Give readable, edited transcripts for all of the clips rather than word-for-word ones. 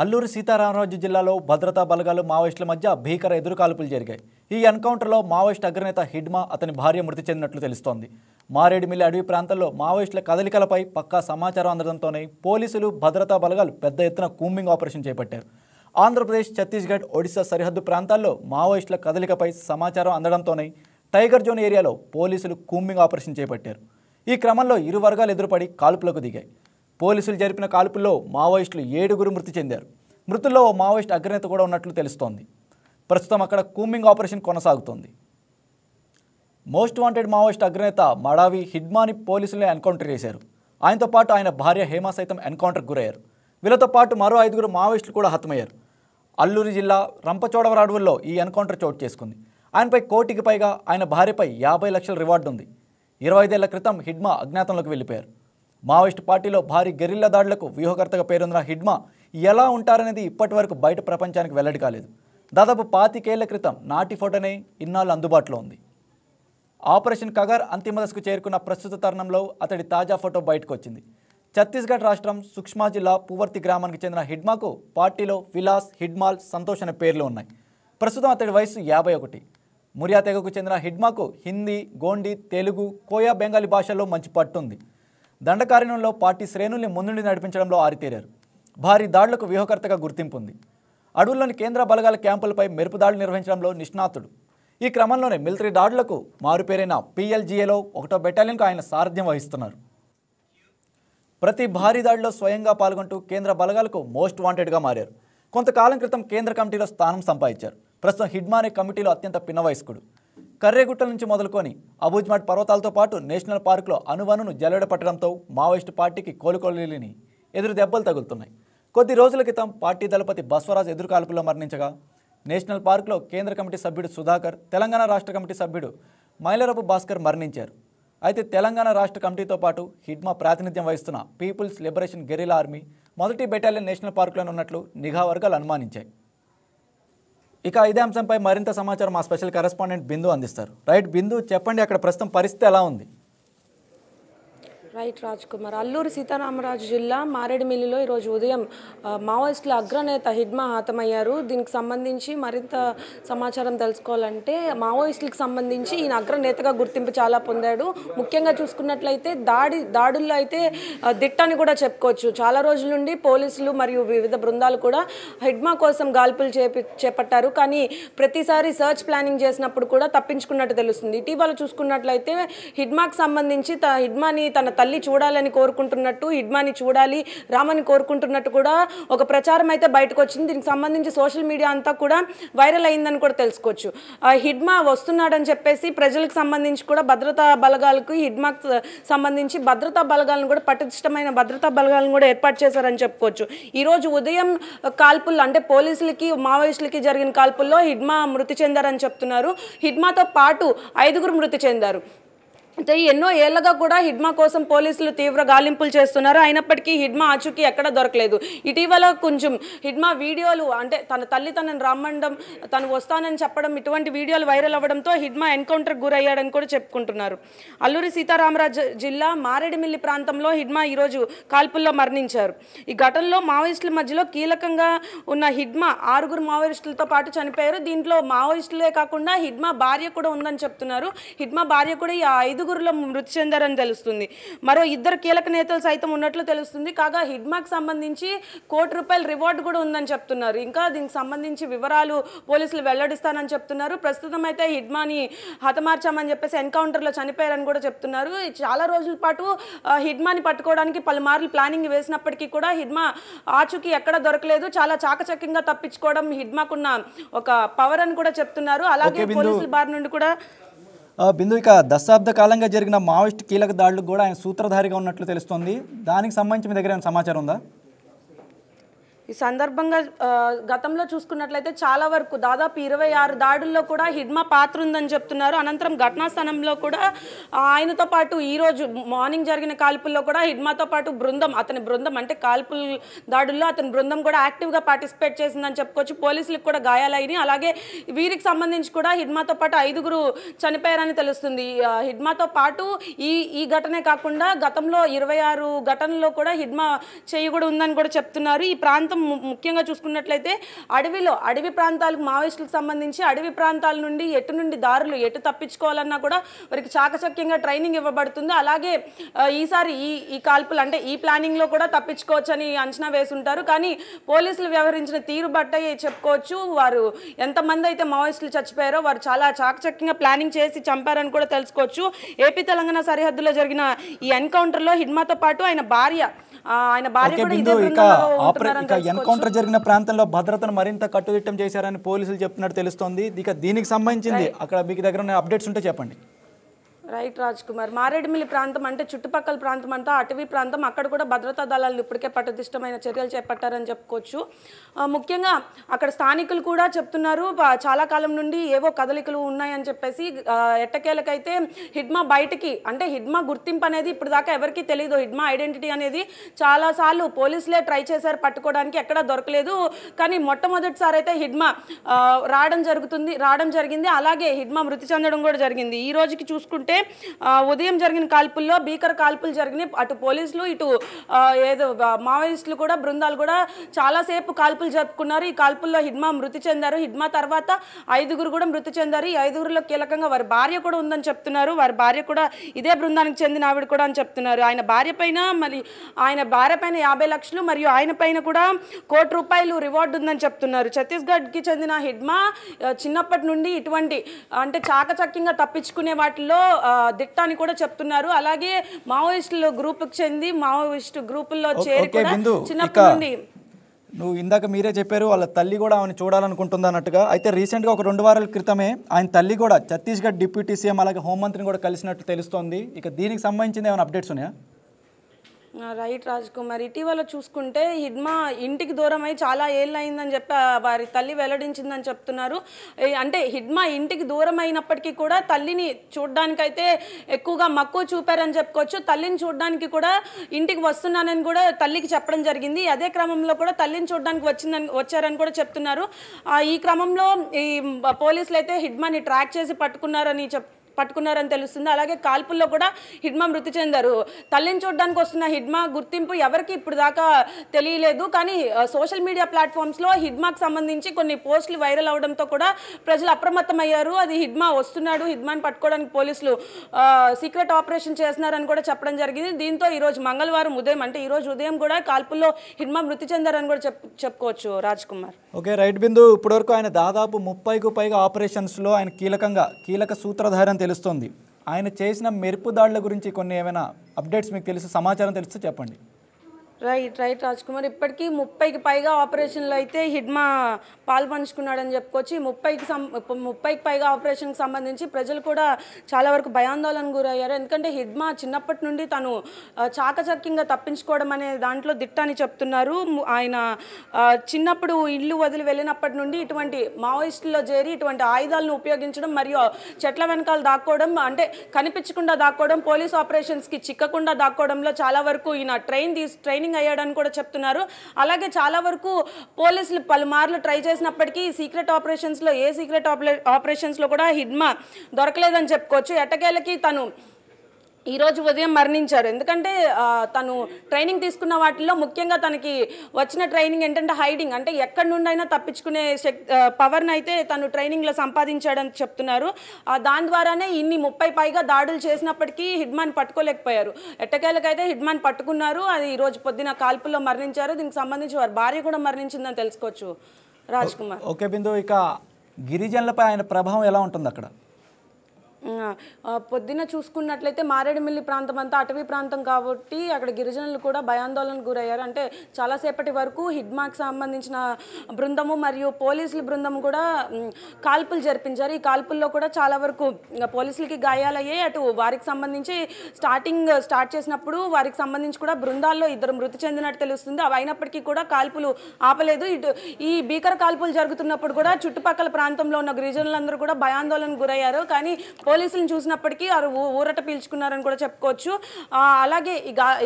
అల్లూరి సీతారామరాజు జిల్లాలో భద్రతా బలగాలు మావోయిస్టుల మధ్య భీకర ఎదురుకాల్పులు జరిగాయి. ఈ ఎన్కౌంటర్లో మావోయిస్ట్ అగ్రనేత హిడ్మా అతని భార్య మృతి చెందినట్లు తెలుస్తోంది. మారేడుమిల్లి అడవి ప్రాంతంలో మావోయిస్టుల కదలికలపై పక్కా సమాచారం అందడంతోనే పోలీసులు భద్రతా బలగాలు పెద్ద ఎత్తున కూంబింగ్ ఆపరేషన్ చేపట్టారు. ఆంధ్రప్రదేశ్, ఛత్తీస్గఢ్, ఒడిశా సరిహద్దు ప్రాంతాల్లో మావోయిస్టుల కదలికపై సమాచారం అందడంతోనే టైగర్ జోన్ ఏరియాలో పోలీసులు కూంబింగ్ ఆపరేషన్ చేపట్టారు. ఈ క్రమంలో ఇరు వర్గాలు ఎదురుపడి కాల్పులకు దిగాయి. పోలీసులు జరిపిన కాల్పుల్లో మావోయిస్టులు 7 మృతి చెందారు. మృతుల్లో ఓ మావోయిస్ట్ అగ్రనేత కూడా ఉన్నట్లు తెలుస్తోంది. ప్రస్తుతం అక్కడ కూంబింగ్ ఆపరేషన్ కొనసాగుతోంది. మోస్ట్ వాంటెడ్ మావోయిస్ట్ అగ్రనేత మడావి హిడ్మాని పోలీసులే ఎన్కౌంటర్ చేశారు. ఆయనతో పాటు ఆయన భార్య హేమ సైతం ఎన్కౌంటర్కు గురయ్యారు. వీళ్ళతో పాటు మరో 5 మావోయిస్టులు కూడా హతమయ్యారు. అల్లూరి జిల్లా రంపచోడవరం అడవుల్లో ఈ ఎన్కౌంటర్ చోటు చేసుకుంది. ఆయనపై కోటికి పైగా, ఆయన భార్యపై 50 లక్షల రివార్డు ఉంది. 25 ఏళ్ల క్రితం హిడ్మా అజ్ఞాతంలోకి వెళ్ళిపోయారు. మావోయిస్టు పార్టీలో భారీ గెరిల్లా దాడులకు వ్యూహకర్తగా పేరొందిన హిడ్మా ఎలా ఉంటారనేది ఇప్పటి వరకు బయట ప్రపంచానికి వెల్లడి కాలేదు. దాదాపు 25 ఏళ్ల క్రితం నాటి ఫోటోనే ఇన్నాళ్ళు అందుబాటులో ఉంది. ఆపరేషన్ కగర్ అంతిమ దశకు చేరుకున్న ప్రస్తుత తరుణంలో అతడి తాజా ఫోటో బయటకు వచ్చింది. ఛత్తీస్గఢ్ రాష్ట్రం సుక్మా జిల్లా పువర్తి గ్రామానికి చెందిన హిడ్మాకు పార్టీలో విలాస్, హిడ్మాల్, సంతోష్ అనే పేర్లు ఉన్నాయి. ప్రస్తుతం అతడి వయసు 51. మురియా తెగకు చెందిన హిడ్మాకు హిందీ, గోండి, తెలుగు, కోయా, బెంగాలీ భాషల్లో మంచి పట్టుంది. దండకారణ్యంలో పార్టీ శ్రేణుల్ని ముందుండి నడిపించడంలో ఆరితేరారు. భారీ దాడులకు వ్యూహకర్తగా గుర్తింపు ఉంది. అడవుల్లోని కేంద్ర బలగాల క్యాంపులపై మెరుపు దాడులు నిర్వహించడంలో నిష్ణాతుడు. ఈ క్రమంలోనే మిలిటరీ దాడులకు మారుపేరైన PLGAలో 1వ బెటాలియన్కు ఆయన సారథ్యం వహిస్తున్నారు. ప్రతి భారీ దాడిలో స్వయంగా పాల్గొంటూ కేంద్ర బలగాలకు మోస్ట్ వాంటెడ్గా మారారు. కొంతకాలం క్రితం కేంద్ర కమిటీలో స్థానం సంపాదించారు. ప్రస్తుతం హిడ్మానే కమిటీలో అత్యంత పిన్నవయస్కుడు. కర్రేగుట్టల నుంచి మొదలుకొని అబూజ్మాట్ పర్వతాలతో పాటు నేషనల్ పార్కులో అణువణును జల్లెడ పట్టడంతో మావోయిస్టు పార్టీకి కోలుకోలేని ఎదురు దెబ్బలు తగులుతున్నాయి. కొద్ది రోజుల క్రితం పార్టీ దళపతి బస్వరాజ్ ఎదురుకాల్పుల్లో మరణించగా, నేషనల్ పార్కులో కేంద్ర కమిటీ సభ్యుడు సుధాకర్, తెలంగాణ రాష్ట్ర కమిటీ సభ్యుడు మైలరపు భాస్కర్ మరణించారు. అయితే తెలంగాణ రాష్ట్ర కమిటీతో పాటు హిడ్మా ప్రాతినిధ్యం వహిస్తున్న పీపుల్స్ లిబరేషన్ గెరిల్లా ఆర్మీ 1వ బెటాలియన్ నేషనల్ పార్కులోనే ఉన్నట్లు నిఘా వర్గాలు అనుమానించాయి. ఇక ఇదే అంశంపై మరింత సమాచారం మా స్పెషల్ కరెస్పాండెంట్ బిందు అందిస్తారు. రైట్ బిందు, చెప్పండి, అక్కడ ప్రస్తుతం పరిస్థితి ఎలా ఉంది? రైట్ రాజ్ కుమార్, అల్లూరి సీతారామరాజు జిల్లా మారేడుమిల్లిలో ఈరోజు ఉదయం మావోయిస్టుల అగ్రనేత హిడ్మా హతమయ్యారు. దీనికి సంబంధించి మరింత సమాచారం తెలుసుకోవాలంటే మావోయిస్టులకు సంబంధించి ఈయన అగ్రనేతగా గుర్తింపు చాలా పొందాడు. ముఖ్యంగా చూసుకున్నట్లయితే దాడుల్లో అయితే దిట్టని కూడా చెప్పుకోవచ్చు. చాలా రోజుల నుండి పోలీసులు మరియు వివిధ బృందాలు కూడా హిడ్మా కోసం గాల్పులు చేపట్టారు. కానీ ప్రతిసారి సర్చ్ ప్లానింగ్ చేసినప్పుడు కూడా తప్పించుకున్నట్టు తెలుస్తుంది. ఇటీవల చూసుకున్నట్లయితే హిడ్మాకి సంబంధించి హిడ్మాని తన తల్లి చూడాలని కోరుకుంటున్నట్టు, హిడ్మాని చూడాలి, రామని కోరుకుంటున్నట్టు కూడా ఒక ప్రచారం అయితే బయటకు వచ్చింది. దీనికి సంబంధించి సోషల్ మీడియా అంతా కూడా వైరల్ అయిందని కూడా తెలుసుకోవచ్చు. హిడ్మా వస్తున్నాడని చెప్పేసి ప్రజలకు సంబంధించి కూడా భద్రతా బలగాలకు, హిడ్మాకు సంబంధించి భద్రతా బలగాలను కూడా పటిష్టమైన భద్రతా బలగాలను కూడా ఏర్పాటు చేశారని చెప్పుకోవచ్చు. ఈరోజు ఉదయం కాల్పుల్లో అంటే పోలీసులకి, మావోయిస్టులకి జరిగిన కాల్పుల్లో హిడ్మా మృతి చెందారని చెప్తున్నారు. హిడ్మాతో పాటు 5 మృతి చెందారు. అయితే ఎన్నో ఏళ్లగా కూడా హిడ్మా కోసం పోలీసులు తీవ్ర గాలింపులు చేస్తున్నారు. అయినప్పటికీ హిడ్మా ఆచూకీ ఎక్కడ దొరకలేదు. ఇటీవల కొంచెం హిడ్మా వీడియోలు అంటే తన తల్లి తనని రమ్మండం, తను వస్తానని చెప్పడం, ఇటువంటి వీడియోలు వైరల్ అవ్వడంతో హిడ్మా ఎన్కౌంటర్కి గురయ్యాడని కూడా చెప్పుకుంటున్నారు. అల్లూరి సీతారామరాజు జిల్లా మారేడుమిల్లి ప్రాంతంలో హిడ్మా ఈరోజు కాల్పుల్లో మరణించారు. ఈ ఘటనలో మావోయిస్టుల మధ్యలో కీలకంగా ఉన్న హిడ్మా 6 మావోయిస్టులతో పాటు చనిపోయారు. దీంట్లో మావోయిస్టులే కాకుండా హిడ్మా భార్య కూడా ఉందని చెప్తున్నారు. హిడ్మా భార్య కూడా ఈ 5 మృతి చెందారని తెలుస్తుంది. మరో 2 కీలక నేతలు సైతం ఉన్నట్లు తెలుస్తుంది. కాగా హిడ్మాకి సంబంధించి ₹1 కోటి రివార్డు కూడా ఉందని చెప్తున్నారు. ఇంకా దీనికి సంబంధించి వివరాలు పోలీసులు వెల్లడిస్తానని చెప్తున్నారు. ప్రస్తుతం అయితే హిడ్మాని హతమార్చామని చెప్పేసి ఎన్కౌంటర్లో చనిపోయారని కూడా చెప్తున్నారు. చాలా రోజుల పాటు హిడ్మాని పట్టుకోవడానికి పలుమార్లు ప్లానింగ్ వేసినప్పటికీ కూడా హిడ్మా ఆచూకీ ఎక్కడ దొరకలేదు. చాలా చాకచక్యంగా తప్పించుకోవడం హిడ్మాకున్న ఒక పవర్ అని కూడా చెప్తున్నారు. అలాగే పోలీసుల బారి నుండి కూడా బిందు, ఇక దశాబ్ద కాలంగా జరిగిన మావోయిస్ట్ కీలక దాడులకు కూడా ఆయన సూత్రధారిగా ఉన్నట్లు తెలుస్తోంది. దానికి సంబంధించి మీ దగ్గర ఏమైనా సమాచారం ఉందా? ఈ సందర్భంగా గతంలో చూసుకున్నట్లయితే చాలా వరకు దాదాపు 26 దాడుల్లో కూడా హిడ్మా పాత్ర ఉందని చెప్తున్నారు. అనంతరం ఘటనా స్థలంలో కూడా ఆయనతో పాటు ఈరోజు మార్నింగ్ జరిగిన కాల్పుల్లో కూడా హిడ్మాతో పాటు అతని బృందం అంటే కాల్పుల దాడుల్లో అతని బృందం కూడా యాక్టివ్గా పార్టిసిపేట్ చేసిందని చెప్పుకోవచ్చు. పోలీసులకు కూడా గాయాలైనాయి. అలాగే వీరికి సంబంధించి కూడా హిడ్మాతో పాటు 5 చనిపోయారని తెలుస్తుంది. హిడ్మాతో పాటు ఈ ఘటనే కాకుండా గతంలో 26 ఘటనల్లో కూడా హిడ్మా చేయి కూడా ఉందని కూడా చెప్తున్నారు. ఈ ప్రాంతం ప్రాంతం ముఖ్యంగా చూసుకున్నట్లయితే అడవి ప్రాంతాలకు మావోయిస్టులకు సంబంధించి అడవి ప్రాంతాల నుండి దారులు ఎటు తప్పించుకోవాలన్నా కూడా వారికి చాకచక్యంగా ట్రైనింగ్ ఇవ్వబడుతుంది. అలాగే ఈసారి ఈ కాల్పులు అంటే ఈ ప్లానింగ్లో కూడా తప్పించుకోవచ్చని అంచనా వేసుంటారు. కానీ పోలీసులు వ్యవహరించిన తీరు బట్టే చెప్పుకోవచ్చు. వారు ఎంతమంది అయితే మావోయిస్టులు చచ్చిపోయారో వారు చాలా చాకచక్యంగా ప్లానింగ్ చేసి చంపారని కూడా తెలుసుకోవచ్చు. ఏపీ తెలంగాణ సరిహద్దులో జరిగిన ఈ ఎన్కౌంటర్లో హిడ్మాతో పాటు ఆయన భార్య కూడా ఇదే బృందంలో ఉంటున్నారని తెలుసుకోవచ్చు. ఎన్కౌంటర్ జరిగిన ప్రాంతంలో భద్రతను మరింత కట్టుదిట్టం చేశారని పోలీసులు చెప్తున్నట్టు తెలుస్తోంది. ఇక దీనికి సంబంధించింది అక్కడ మీకు దగ్గర ఉన్న అప్డేట్స్ ఉంటే చెప్పండి. రైట్ రాజ్ కుమార్, మారేడుమిల్లి ప్రాంతం అంటే చుట్టుపక్కల ప్రాంతం అంతా అటవీ ప్రాంతం. అక్కడ కూడా భద్రతా దళాలు ఇప్పటికే పట్టుదిష్టమైన చర్యలు చేపట్టారని చెప్పుకోవచ్చు. ముఖ్యంగా అక్కడ స్థానికులు కూడా చెప్తున్నారు చాలా కాలం నుండి ఏవో కదలికలు ఉన్నాయని చెప్పేసి. ఎట్టకేలకైతే హిడ్మా బయటికి అంటే హిడ్మా గుర్తింపు అనేది ఇప్పుడు దాకా ఎవరికీ తెలియదు. హిడ్మా ఐడెంటిటీ అనేది చాలాసార్లు పోలీసులే ట్రై చేశారు పట్టుకోవడానికి, ఎక్కడా దొరకలేదు. కానీ మొట్టమొదటిసారి అయితే హిడ్మా రావడం జరిగింది. అలాగే హిడ్మా మృతి చెందడం కూడా జరిగింది. ఈ రోజుకి చూసుకుంటే ఉదయం జరిగిన కాల్పుల్లో భీకర కాల్పులు జరిగినాయి. అటు పోలీసులు ఇటు మావోయిస్టులు కూడా బృందాలు కూడా చాలాసేపు కాల్పులు జరుపుకున్నారు. ఈ కాల్పుల్లో హిడ్మా మృతి చెందారు. హిడ్మా తర్వాత 5గురు కూడా మృతి చెందారు. ఈ 5గురిలో కీలకంగా వారి భార్య కూడా ఉందని చెప్తున్నారు. వారి భార్య కూడా ఇదే బృందానికి చెందిన ఆవిడ కూడా అని చెప్తున్నారు. ఆయన భార్య పైన 50 లక్షలు మరియు ఆయన పైన కూడా ₹1 కోటి రివార్డు ఉందని చెప్తున్నారు. ఛత్తీస్గఢ్కి చెందిన హిడ్మా చిన్నప్పటి నుండి ఇటువంటి అంటే చాకచక్యంగా తప్పించుకునే వాటిల్లో దిట్ట అని కూడా చెప్తున్నారు. అలాగే మావోయిస్టుల గ్రూపుకి చెంది మావోయిస్టు గ్రూపుల్లో చేరి చిన్నప్పటి నుండి నువ్వు ఇందాక మీరే చెప్పారు వాళ్ళ తల్లి కూడా ఆమెను చూడాలనుకుంటుంది అన్నట్టుగా. అయితే రీసెంట్గా ఒక 2 వారాల క్రితమే ఆయన తల్లి కూడా ఛత్తీస్గఢ్ డిప్యూటీ సీఎం అలాగే హోంమంత్రిని కూడా కలిసినట్టు తెలుస్తోంది. ఇక దీనికి సంబంధించిన ఏమైనా అప్డేట్స్ ఉన్నాయా? రైట్ రాజ్ కుమార్, ఇటీవల చూసుకుంటే హిడ్మా ఇంటికి దూరమై చాలా ఏళ్ళు అయిందని చెప్పి వారి తల్లి వెల్లడించిందని చెప్తున్నారు. అంటే హిడ్మా ఇంటికి దూరం అయినప్పటికీ కూడా తల్లిని చూడడానికైతే ఎక్కువగా మక్కువ చూపారని చెప్పుకోవచ్చు. తల్లిని చూడడానికి కూడా ఇంటికి వస్తున్నానని కూడా తల్లికి చెప్పడం జరిగింది. అదే క్రమంలో కూడా తల్లిని చూడడానికి వచ్చారని కూడా చెప్తున్నారు. ఈ క్రమంలో ఈ పోలీసులు అయితే హిడ్మాని ట్రాక్ చేసి పట్టుకున్నారని తెలుస్తుంది. అలాగే కాల్పుల్లో కూడా హిడ్మా మృతి చెందారు. తల్లిని చూడడానికి వస్తున్న హిడ్మా గుర్తింపు ఎవరికి ఇప్పుడు దాకా తెలియలేదు. కానీ సోషల్ మీడియా ప్లాట్ఫామ్స్లో హిడ్మాకి సంబంధించి కొన్ని పోస్టులు వైరల్ అవడంతో కూడా ప్రజలు అప్రమత్తమయ్యారు. అది హిడ్మా వస్తున్నాడు, హిడ్మాని పట్టుకోవడానికి పోలీసులు సీక్రెట్ ఆపరేషన్ చేస్తున్నారని కూడా చెప్పడం జరిగింది. దీంతో ఈరోజు మంగళవారం ఉదయం అంటే ఈరోజు ఉదయం కూడా కాల్పుల్లో హిడ్మా మృతి చెందారని కూడా చెప్పుకోవచ్చు. రాజ్ కుమార్, ఓకే రైట్ బిందు. ఇప్పటివరకు ఆయన దాదాపు 30కు పైగా ఆపరేషన్స్లో ఆయన కీలక సూత్రధారి తెలుస్తోంది. ఆయన చేసిన మెరుపు దాడుల గురించి కొన్ని ఏమైనా అప్డేట్స్ మీకు తెలుసు, సమాచారం తెలిస్తే చెప్పండి. రైట్ రాజ్ కుమార్, ఇప్పటికీ 30కి పైగా ఆపరేషన్లు అయితే హిడ్మా పాల్పంచుకున్నాడని చెప్పుకోవచ్చు. 30కి పైగా ఆపరేషన్కి సంబంధించి ప్రజలు కూడా చాలా వరకు భయాందోళనకు గురయ్యారు. ఎందుకంటే హిడ్మా చిన్నప్పటి నుండి తను చాకచక్యంగా తప్పించుకోవడం అనే దాంట్లో దిట్ట అని చెప్తున్నారు. ఆయన చిన్నప్పుడు ఇల్లు వదిలి వెళ్ళినప్పటి నుండి ఇటువంటి మావోయిస్టుల్లో చేరి ఇటువంటి ఆయుధాలను ఉపయోగించడం మరియు చెట్ల వెనకాల దాక్కోవడం అంటే కనిపించకుండా దాక్కోవడం, పోలీస్ ఆపరేషన్స్కి చిక్కకుండా దాక్కోవడంలో చాలా వరకు ఈయన ట్రైనింగ్ అయ్యాడని కూడా చెప్తున్నారు. అలాగే చాలా వరకు పోలీసులు పలుమార్లు ట్రై చేసినప్పటికీ సీక్రెట్ ఆపరేషన్స్లో కూడా హిడ్మా దొరకలేదని చెప్పుకోవచ్చు. ఎట్టకేలకి తను ఈరోజు ఉదయం మరణించారు. ఎందుకంటే తను ట్రైనింగ్ తీసుకున్న వాటిల్లో ముఖ్యంగా తనకి వచ్చిన ట్రైనింగ్ ఏంటంటే హైడింగ్, అంటే ఎక్కడి నుండైనా తప్పించుకునే పవర్ని అయితే తను ట్రైనింగ్లో సంపాదించాడని చెప్తున్నారు. దాని ద్వారానే ఇన్ని 30 పైగా దాడులు చేసినప్పటికీ హిడ్మాని పట్టుకోలేకపోయారు. ఎట్టకేలకైతే హిడ్మాని పట్టుకున్నారు. అది ఈరోజు పొద్దున కాల్పుల్లో మరణించారు. దీనికి సంబంధించి వారి భార్య కూడా మరణించిందని తెలుసుకోవచ్చు. రాజ్ కుమార్, ఓకే బిందు. ఇక గిరిజనులపై ఆయన ప్రభావం ఎలా ఉంటుంది అక్కడ? పొద్దున్న చూసుకున్నట్లయితే మారేడుమిల్లి ప్రాంతం అంతా అటవీ ప్రాంతం కాబట్టి అక్కడ గిరిజనులు కూడా భయాందోళనకు గురయ్యారు. అంటే చాలాసేపటి వరకు హిడ్మాకి సంబంధించిన బృందము మరియు పోలీసుల బృందం కూడా కాల్పులు జరిపించారు. ఈ కాల్పుల్లో కూడా చాలా వరకు పోలీసులకి గాయాలయ్యాయి. అటు వారికి సంబంధించి స్టార్ట్ చేసినప్పుడు వారికి సంబంధించి కూడా బృందాల్లో 2 మృతి చెందినట్టు తెలుస్తుంది. అవి అయినప్పటికీ కూడా కాల్పులు ఆపలేదు. ఇటు ఈ భీకర కాల్పులు జరుగుతున్నప్పుడు కూడా చుట్టుపక్కల ప్రాంతంలో ఉన్న గిరిజనులందరూ కూడా భయాందోళనకు గురయ్యారు. కానీ పోలీసులను చూసినప్పటికీ వారు ఊరట పీల్చుకున్నారని కూడా చెప్పుకోవచ్చు. అలాగే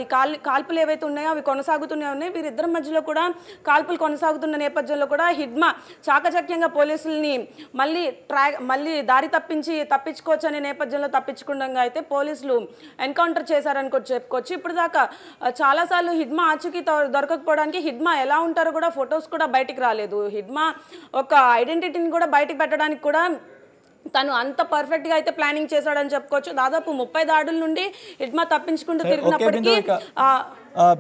ఈ కాల్పులు ఏవైతే ఉన్నాయో అవి కొనసాగుతూనే వీరిద్దరి మధ్యలో కూడా కాల్పులు కొనసాగుతున్న నేపథ్యంలో కూడా హిడ్మా చాకచక్యంగా పోలీసుల్ని మళ్ళీ దారి తప్పించుకోవచ్చు అనే నేపథ్యంలో తప్పించుకుండగా అయితే పోలీసులు ఎన్కౌంటర్ చేశారని కూడా చెప్పుకోవచ్చు. ఇప్పుడు దాకా చాలాసార్లు హిడ్మా ఆచూకీ దొరకకపోవడానికి హిడ్మా ఎలా ఉంటారో కూడా ఫొటోస్ కూడా బయటికి రాలేదు. హిడ్మా ఒక ఐడెంటిటీని కూడా బయటికి పెట్టడానికి కూడా తను అంత పర్ఫెక్ట్గా అయితే ప్లానింగ్ చేశాడని చెప్పుకోవచ్చు. దాదాపు 30 దాడుల నుండి హిడ్మా తప్పించుకుంటూ తిరిగినప్పటికీ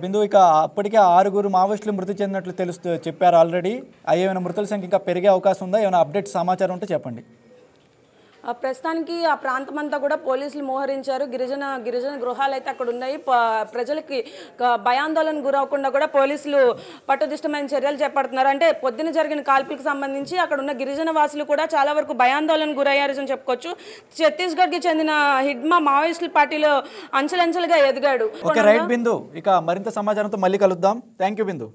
బిందు ఇక అప్పటికే 6 మావోయిస్టులు మృతి చెందినట్లు చెప్పారు ఆల్రెడీ. ఏమైనా మృతుల సంఖ్య ఇంకా పెరిగే అవకాశం ఉందా? ఏమైనా అప్డేట్ సమాచారం ఉంటే చెప్పండి. ప్రస్తుతానికి ఆ ప్రాంతం అంతా కూడా పోలీసులు మోహరించారు. గిరిజన గృహాలు అయితే అక్కడ ఉన్నాయి. ప్రజలకి భయాందోళన గురవకుండా కూడా పోలీసులు పట్టుదిష్టమైన చర్యలు చేపడుతున్నారు. అంటే పొద్దున జరిగిన కాల్పులకు సంబంధించి అక్కడ ఉన్న గిరిజన వాసులు కూడా చాలా వరకు భయాందోళన గురయ్యారని చెప్పుకోవచ్చు. ఛత్తీస్గఢ్కి చెందిన హిడ్మా మావోయిస్టుల పార్టీలో అంచెలంచెలుగా ఎదిగాడు. ఓకే రైట్ బిందు, ఇక మరింత సమాచారంతో మళ్ళీ కలుద్దాం. Thank you Bindu.